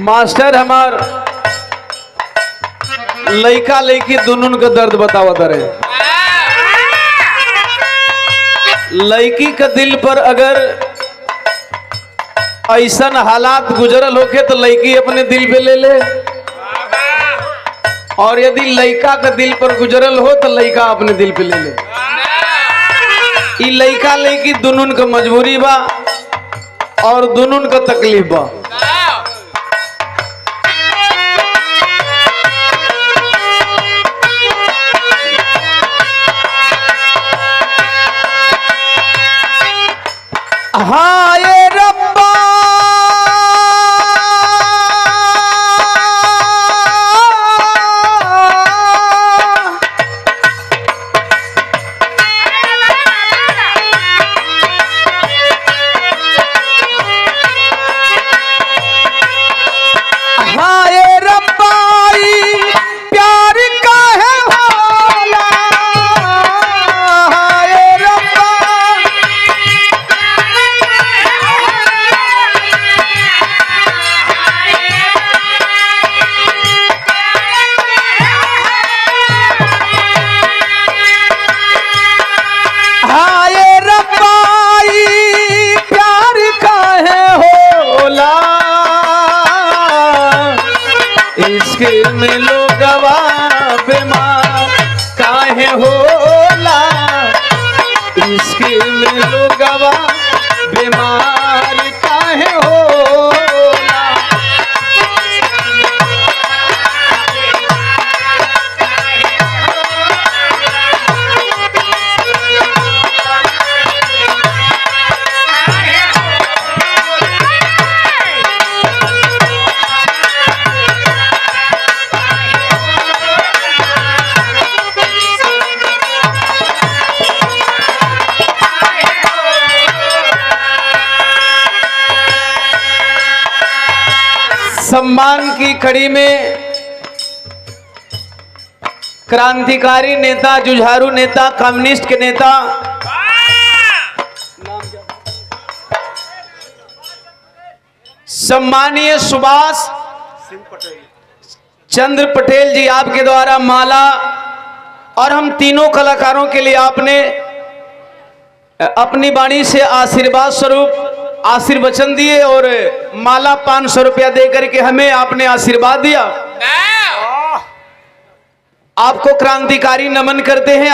Master हमार लइका लइकी दोनों का दर्द बतावत रहे। लइकी का दिल पर अगर ऐसा हालात गुजरल होके तो लइकी अपने दिल पे ले ले, और यदि लइका का दिल पर गुजरल हो तो लइका अपने दिल पे ले ले। ई लइका लइकी दोनों का मजबूरी बा और दोनों का तकलीफ बा। हाँ ये रब्बा में लोगवा बीमार काहे होला, इसके में लोगवा बीमार काहे होला। सम्मान की कड़ी में क्रांतिकारी नेता, जुझारू नेता, कम्युनिस्ट के नेता सम्मानीय सुभाष चंद्र पटेल जी आपके द्वारा माला और हम तीनों कलाकारों के लिए आपने अपनी वाणी से आशीर्वाद स्वरूप आशीर्वचन दिए और माला 500 रुपया देकर के हमें आपने आशीर्वाद दिया। आपको क्रांतिकारी नमन करते हैं।